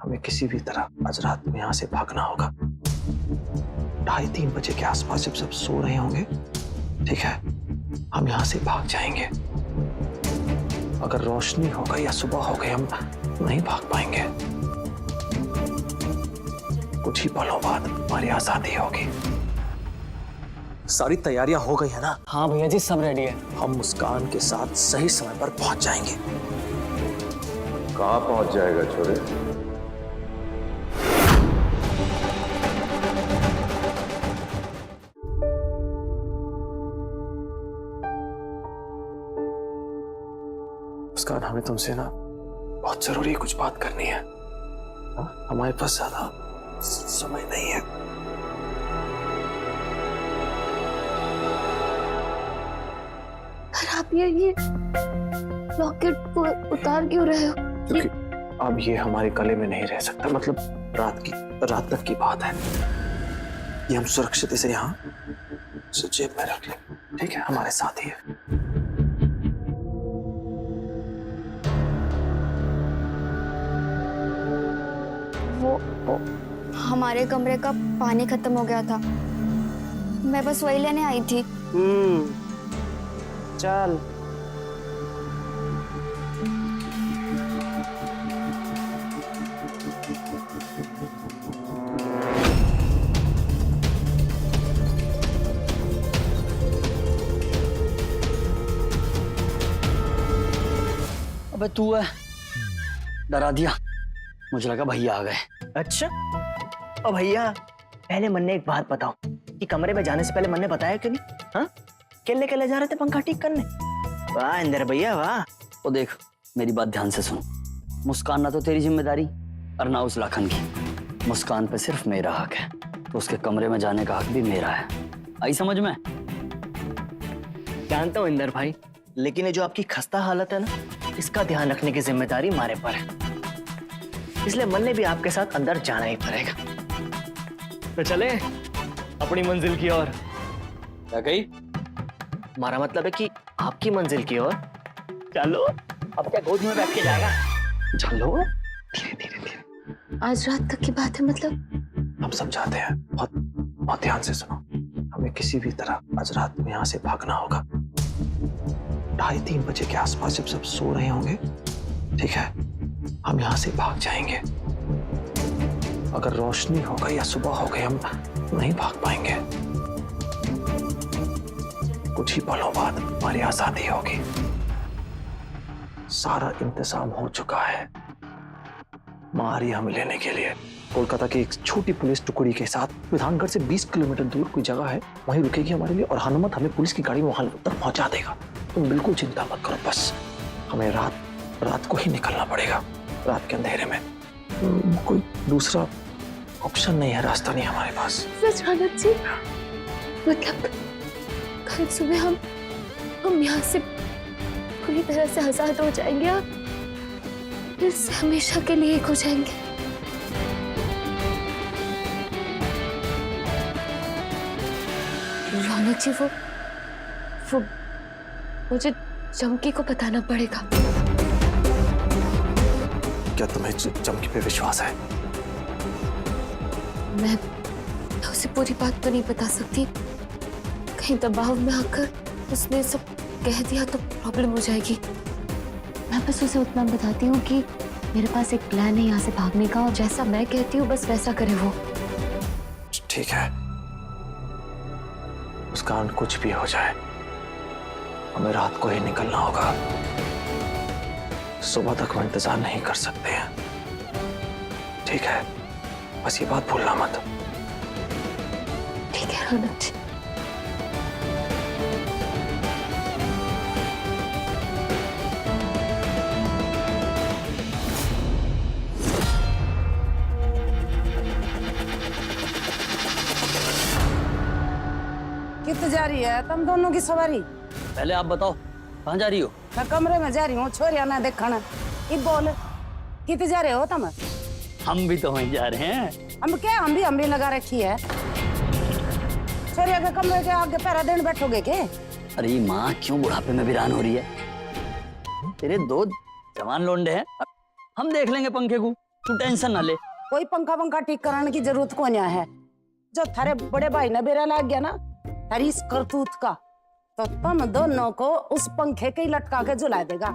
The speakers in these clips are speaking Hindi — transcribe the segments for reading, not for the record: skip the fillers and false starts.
हमें किसी भी तरह आज रात में यहाँ से भागना होगा। 2:30-3 बजे के आसपास जब सब सो रहे होंगे, ठीक है, हम यहाँ से भाग जाएंगे। अगर रोशनी हो गई या सुबह हो गई, हम नहीं भाग पाएंगे। कुछ ही पलों बाद हमारी आजादी होगी। सारी तैयारियां हो गई है ना? हाँ भैया जी, सब रेडी है। हम मुस्कान के साथ सही समय पर पहुंच जाएंगे। कहाँ पहुंच जाएगा छोरे? मुस्कान, हमें तुमसे ना बहुत जरूरी कुछ बात करनी है। हमारे पास ज्यादा समय नहीं है। पर आप ये लॉकेट को उतार क्यों रहे हो? क्योंकि अब ये हमारे गले में नहीं रह सकता। मतलब रात तक की बात है। ये हम सुरक्षित इसे यहाँ जेब में रख लें, ठीक है? हमारे साथ ही है। वो हमारे कमरे का पानी खत्म हो गया था। मैं बस वही लेने आई थी। चल। अबे तू है, डरा दिया। मुझे लगा भैया आ गए। अच्छा, ओ भैया, पहले मन ने एक बात बताओ कि कमरे में जाने से पहले मन ने बताया क्यों नहीं? हाँ, केले जा रहे थे पंखा ठीक करने। वाह इंदर भैया वाह। तो देख, मेरी बात ध्यान से सुन। मुस्कान ना तो तेरी जिम्मेदारी और ना उस लाखन की। मुस्कान पे सिर्फ मेरा हक है, तो उसके कमरे में जाने का हक भी मेरा है। आई समझ में? जानता हूँ इंदर भाई, लेकिन ये जो आपकी खस्ता हालत है ना, इसका ध्यान रखने की जिम्मेदारी हमारे पर है। इसलिए मन ने भी आपके साथ अंदर जाना ही पड़ेगा। तो चले अपनी मंजिल की ओर। क्या कही? हमारा मतलब है कि आपकी मंजिल की ओर। चलो, अब क्या गोद में बैठ के जाएगा? चलो धीरे धीरे। आज रात तक की बात है मतलब? हम समझाते हैं, बहुत ध्यान से सुनो। हमें किसी भी तरह आज रात में यहाँ से भागना होगा। 2:30-3 बजे के आसपास जब सब सो रहे होंगे, ठीक है, हम यहाँ से भाग जाएंगे। अगर रोशनी हो गई या सुबह हो गई, हम नहीं भाग पाएंगे। कुछ ही पलों बाद हमारी आजादी होगी। सारा इंतजाम हो चुका है। माँ आ रही है हमें लेने के लिए। कोलकाता की एक छोटी पुलिस टुकड़ी के साथ विधानगढ़ से 20 किलोमीटर दूर कोई जगह है, वहीं रुकेगी हमारे लिए। और हनुमत हमें पुलिस की गाड़ी में वहां तक पहुंचा देगा। तुम बिल्कुल चिंता मत करो, बस हमें रात को ही निकलना पड़ेगा। रात के अंधेरे में कोई दूसरा ऑप्शन नहीं है, रास्ता नहीं हमारे पास। सच आनंद जी, मतलब कल सुबह हम यहाँ से पूरी तरह से आजाद हो जाएंगे और फिर से हमेशा के लिए एक हो जाएंगे। रौनक जी, वो मुझे चमकी को बताना पड़ेगा। क्या तुम्हें चमकी पे विश्वास है? मैं उसे पूरी बात तो नहीं बता सकती। कहीं दबाव में आकर उसने सब कह दिया तो प्रॉब्लम हो जाएगी। मैं बस उसे उतना बताती हूँ कि मेरे पास एक प्लान है यहाँ से भागने का, और जैसा मैं कहती हूँ बस वैसा करे वो। ठीक है, उसका कुछ भी हो जाए, हमें रात को ही निकलना होगा। सुबह तक हम इंतजार नहीं कर सकते हैं, ठीक है? बस ये बात भूलना मत। ठीक है रौनक जी। कितने जा रही है तुम दोनों की सवारी? पहले आप बताओ, कहाँ जा रही हो? मैं कमरे में जा रही हूँ, छोरिया ना देखना। ये बोल, कितने जा रहे हो तुम? हम भी तो वहीं जा रहे हैं। हम भी लगा रखी है। छोरिया के कमरे के आगे पैरा देने बैठोगे के? अरे माँ, क्यों बुढ़ापे में वीरान हो रही है? तेरे 2 जवान लोंडे हैं, हम देख लेंगे पंखे को। तू टेंशन ना ले। कोई पंखा पंखा ठीक कराने की जरूरत को नहीं है। जो थारे बड़े भाई ने बेरा लग गया ना थारी इस करतूत का, तो तुम दोनों को उस पंखे के ही लटका के झुला देगा।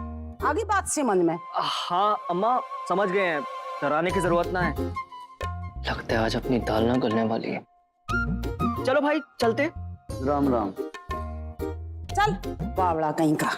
आगे बात समझ में? हाँ अम्मा समझ गए हैं, डराने की जरूरत ना है। लगता है आज अपनी दाल ना गलने वाली है। चलो भाई चलते। राम राम। चल बावड़ा कहीं का।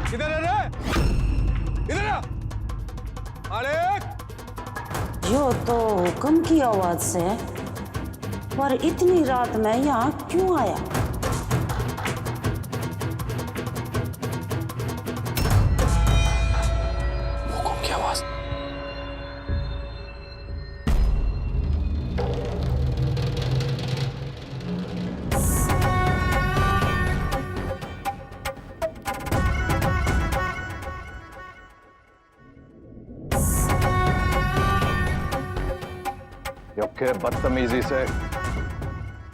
किधर है रे? इधर आ! मालिक! यो तो हुक्म की आवाज से, पर इतनी रात में यहाँ क्यों आया? हुक्म की आवाज। योखे बदतमीजी से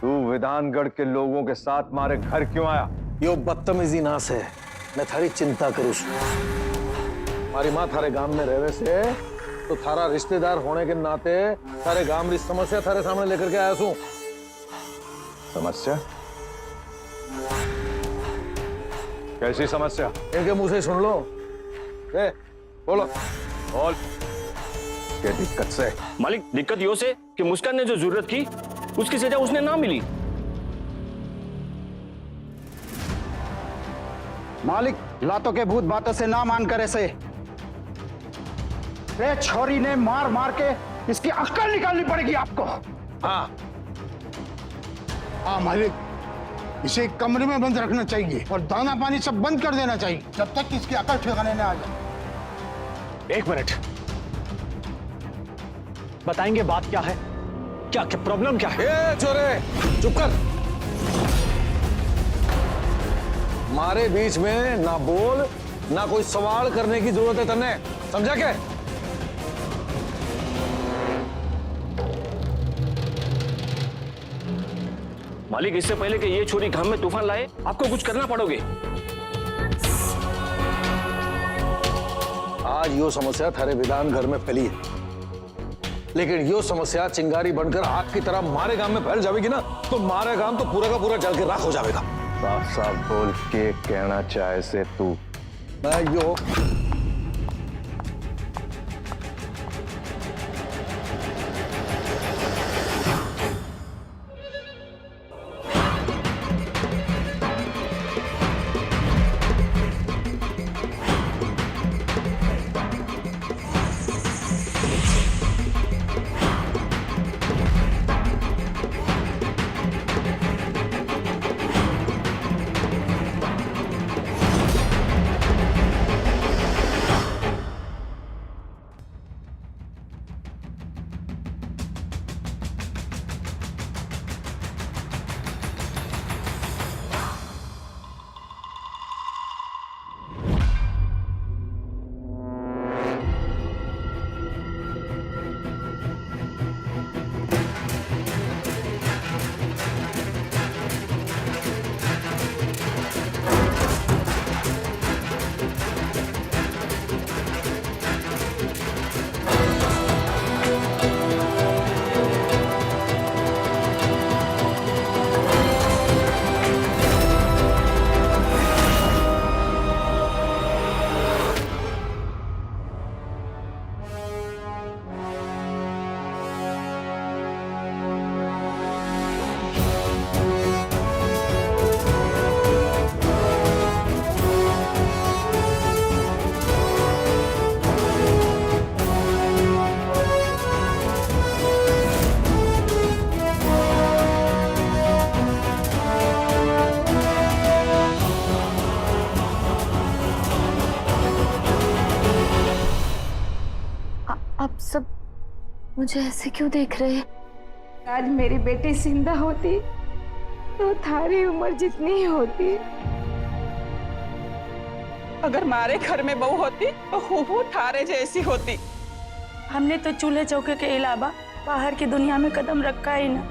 तू विधानगढ़ के लोगों के साथ मारे घर क्यों आया? यो बदतमीजी ना से मैं थारी चिंता करूँ। हमारी माँ थारे गांव में रहवे से तो थारा रिश्तेदार होने के नाते थारे गांव की समस्या थारे सामने लेकर के आया हूँ। समस्या? कैसी समस्या? इनके मुंह से सुन लो। ए, बोलो बोल। क्या दिक्कत से? मालिक दिक्कत यो से कि मुस्कान ने जो जरूरत की उसकी सजा उसने ना मिली। मालिक लातों के भूत बातों से ना मान कर ऐसे छोरी ने मार मार के इसकी अक्ल निकालनी पड़ेगी आपको। हाँ हाँ मालिक, इसे एक कमरे में बंद रखना चाहिए और दाना पानी सब बंद कर देना चाहिए जब तक कि इसकी अकल ठिकाने न आ जाए। एक मिनट, बताएंगे बात क्या है? क्या क्या प्रॉब्लम क्या है? ए चोरे चुप कर। हमारे बीच में ना बोल ना कोई सवाल करने की जरूरत है तन्ने, समझा क्या? मालिक इससे पहले कि ये छोरी गांव में तूफान लाए आपको कुछ करना पड़ोगे। आज यो समस्या थारे विधान घर में फैली है, लेकिन यो समस्या चिंगारी बनकर आग की तरह मारे गांव में फैल जाएगी ना तो मारे गांव तो पूरा का पूरा जल के राख हो जाएगा। साफ साफ बोल के कहना चाहे से तू मैं यो आप सब मुझे ऐसे क्यों देख रहे हैं? आज मेरी बेटी जिंदा होती तो थारी उम्र जितनी ही होती। अगर मारे घर में बहू होती तो हूबहू थारे जैसी होती। हमने तो चूल्हे चौके के अलावा बाहर की दुनिया में कदम रखा ही ना।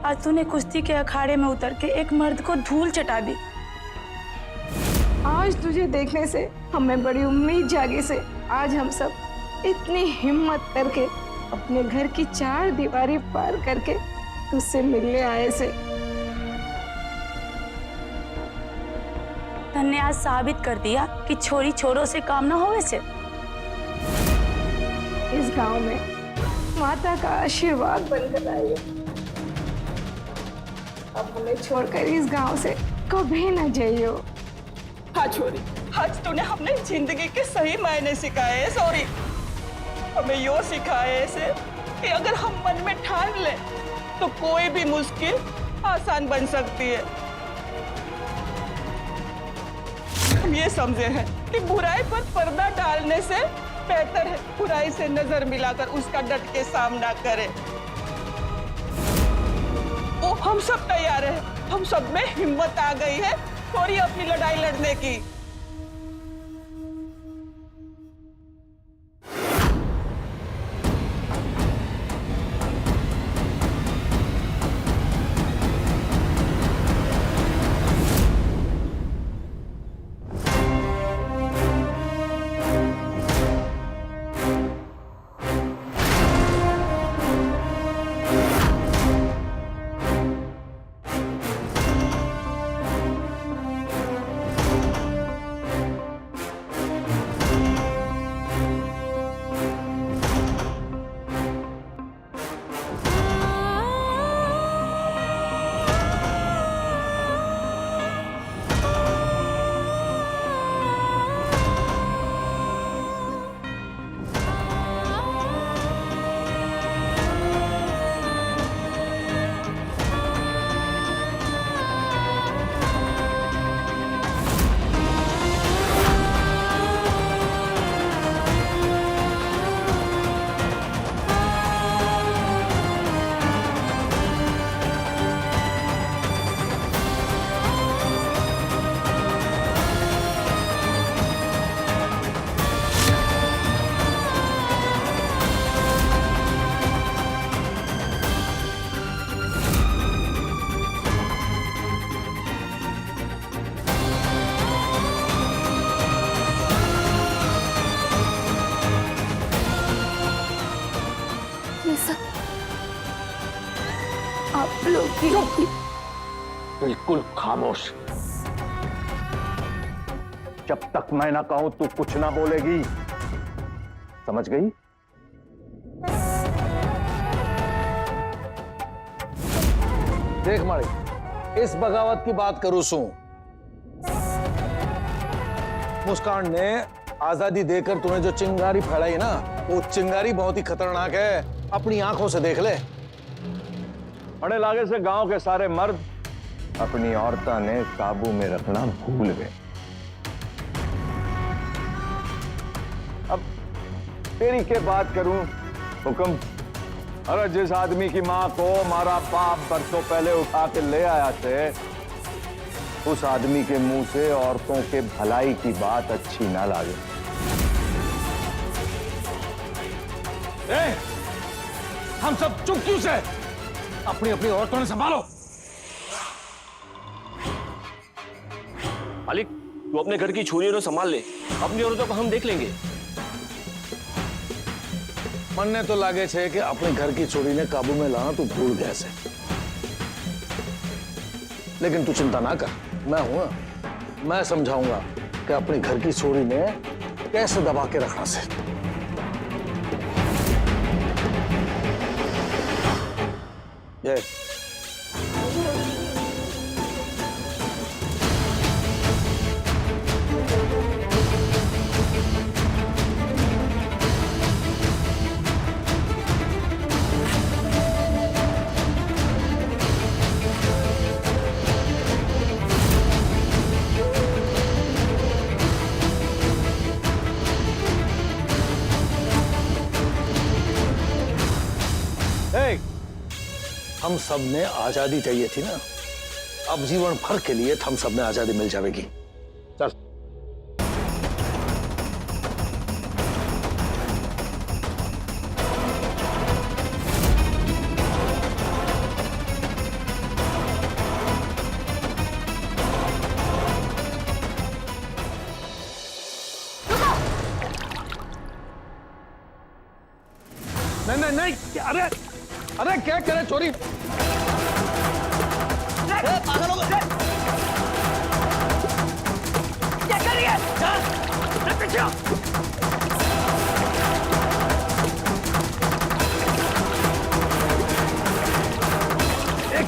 आज तूने कुश्ती के अखाड़े में उतर के एक मर्द को धूल चटा दी। आज तुझे देखने से हमें बड़ी उम्मीद जागी से आज हम सब इतनी हिम्मत करके अपने घर की 4 दीवारी पार करके तुझसे मिलने आए से। तन्ने आज साबित कर दिया कि छोरी छोरों से काम ना होवे से। इस गांव में माता का आशीर्वाद बनकर आई है। अब हमें छोड़कर इस गांव से कभी न जाइयो। हाँ छोरी, आज तूने हमने जिंदगी के सही मायने सिखाए हैं। सॉरी, हमें यो सिखाए से कि अगर हम मन में ठान ले तो कोई भी मुश्किल आसान बन सकती है। हम ये समझे हैं कि बुराई पर पर्दा डालने से बेहतर है बुराई से नजर मिलाकर उसका डट के सामना करें। वो हम सब तैयार हैं, हम सब में हिम्मत आ गई है थोड़ी अपनी लड़ाई लड़ने की। ये सब आप लोग की। बिल्कुल खामोश। जब तक मैं ना कहूं तू कुछ ना बोलेगी, समझ गई? देख माड़ी, इस बगावत की बात करूं सू मुस्कान ने आजादी देकर तूने जो चिंगारी फैलाई ना, वो चिंगारी बहुत ही खतरनाक है। अपनी आंखों से देख ले। बड़े लागे से गांव के सारे मर्द अपनी औरता ने काबू में रखना भूल गए। अब तेरी के बात करूं हुक्म। अरे जिस आदमी की मां को हमारा बाप बरसों पहले उठा के ले आया थे, उस आदमी के मुंह से औरतों के भलाई की बात अच्छी ना लागे। हम सब चुप क्यों से? अपनी अपनी औरतों ने संभालो। मालिक, तू अपने घर की छोरियों को संभाल ले, अपनी औरतों को हम देख लेंगे। मन ने तो लागे छे कि अपने घर की छोरी ने काबू में लाना तू भूल गया से। लेकिन तू चिंता ना कर, मैं हूं ना। मैं समझाऊंगा कि अपने घर की छोरी ने कैसे दबा के रखना से। ये हम सब ने आजादी चाहिए थी ना, अब जीवन भर के लिए हम सब में आजादी मिल जाएगी। चल। नहीं नहीं नहीं, अरे अरे क्या करे चोरी? पागल हो गए। क्या कर रही है? चल, पीछे आओ।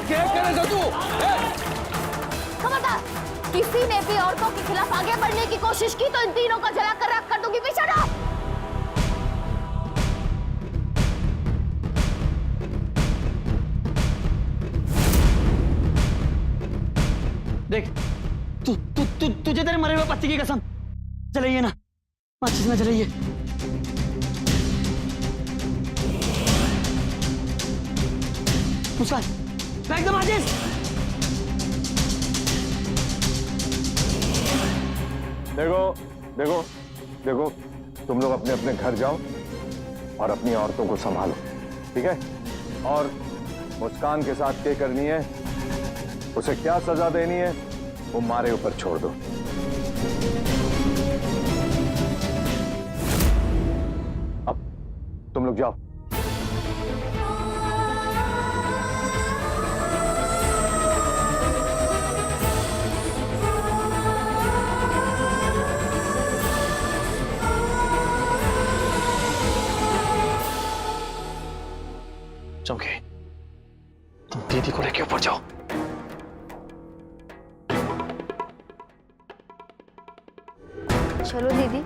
क्या करेगा तू? खबरदार, किसी ने भी औरतों के खिलाफ आगे बढ़ने की कोशिश की तो इन तीनों का जलाकर राख कर दूंगी। पीछे हटो। देख, तुझे तेरे मरे हुए पति की कसम, जलाइए ना, माचिस ना जलाइए। मुस्कान, फेंक दो माचिस। देखो देखो देखो, तुम लोग अपने अपने घर जाओ और अपनी औरतों को संभालो, ठीक है? और मुस्कान के साथ क्या करनी है, उसे क्या सजा देनी है, वो मारे ऊपर छोड़ दो। अब तुम लोग जाओ। चमके, तुम दीदी को लेके ऊपर जाओ। चलो दीदी।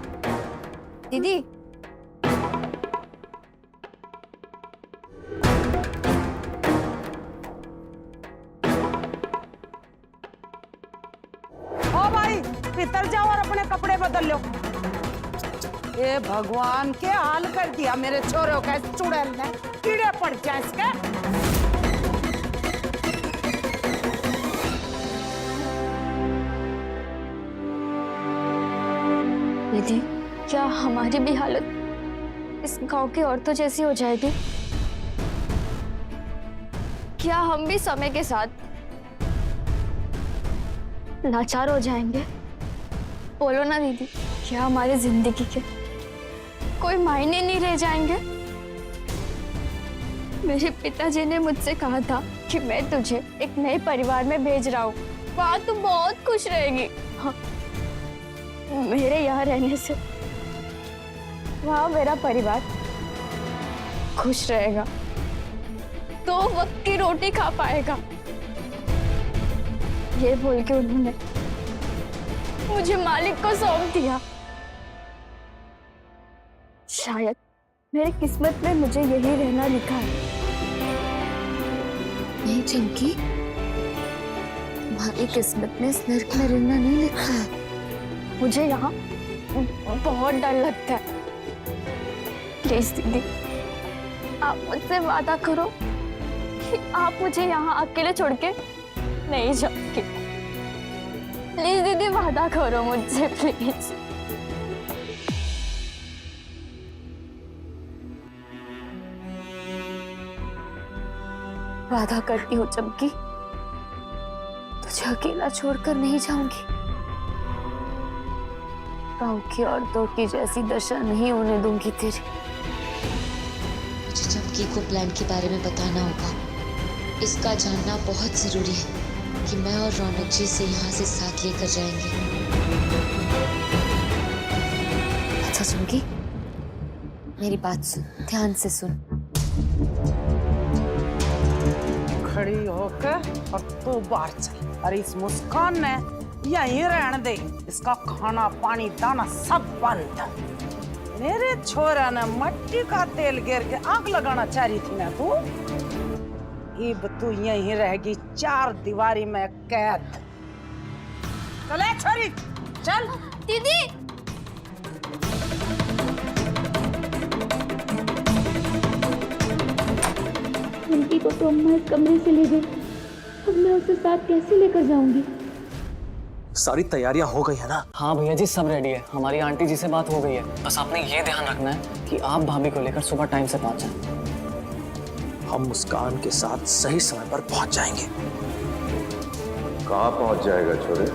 दीदी, ओ भाई, भीतर जाओ और अपने कपड़े बदल लो। ये भगवान के हाल कर दिया मेरे छोरों का इस चुड़ैल ने, कीड़े पड़ जाए इसके। दीदी, क्या हमारी भी हालत इस गांव की औरतों जैसी हो जाएगी? क्या हम भी समय के साथ लाचार हो जाएंगे? बोलो ना दीदी, क्या हमारी जिंदगी के कोई मायने नहीं रह जाएंगे? मेरे पिताजी ने मुझसे कहा था कि मैं तुझे एक नए परिवार में भेज रहा हूँ, वहां तू बहुत खुश रहेगी। हाँ, मेरे यहाँ रहने से वहां मेरा परिवार खुश रहेगा, तो वक्त की रोटी खा पाएगा। ये बोल के उन्होंने मुझे मालिक को सौंप दिया। शायद मेरी किस्मत में मुझे यही रहना लिखा है। नहीं चंकी, तुम्हारी किस्मत में इस नर्क में रहना नहीं लिखा है। मुझे यहाँ बहुत डर लगता है। प्लीज दीदी, आप मुझसे वादा करो कि आप मुझे यहाँ अकेले छोड़ के नहीं जाओगे। प्लीज दीदी, वादा करो मुझसे, प्लीज। वादा करती हूँ चमकी, तुझे अकेला छोड़कर नहीं जाऊंगी। गांव की औरतों की जैसी दशा नहीं होने दूंगी तेरी। मुझे चमकी को प्लान के बारे में बताना होगा। इसका जानना बहुत जरूरी है कि मैं और रौनक जी से यहाँ से साथ लेकर जाएंगे। अच्छा चमकी, मेरी बात सुन, ध्यान से सुन। खड़ी होकर और तू बाहर चल। और इस मुस्कान ने यहीं रहने दे, इसका खाना पानी दाना सब बंद। मेरे छोरा ने मट्टी का तेल गिर के आग लगाना चाह रही थी ना तू, अब तू यहीं रहेगी, चार दीवारी में कैद। चले छोरी, चल। दीदी, उनकी को तो अम्मा इस कमरे से ले गई अब मैं उसे साथ कैसे लेकर जाऊंगी? सारी तैयारियां हो गई है ना? हाँ भैया जी, सब रेडी है। हमारी आंटी जी से बात हो गई है। बस आपने ये ध्यान रखना है कि आप भाभी को लेकर सुबह टाइम से पहुंच जाएं। हम मुस्कान के साथ सही समय पर पहुंच जाएंगे। कहाँ पहुंच जाएगा छोरे?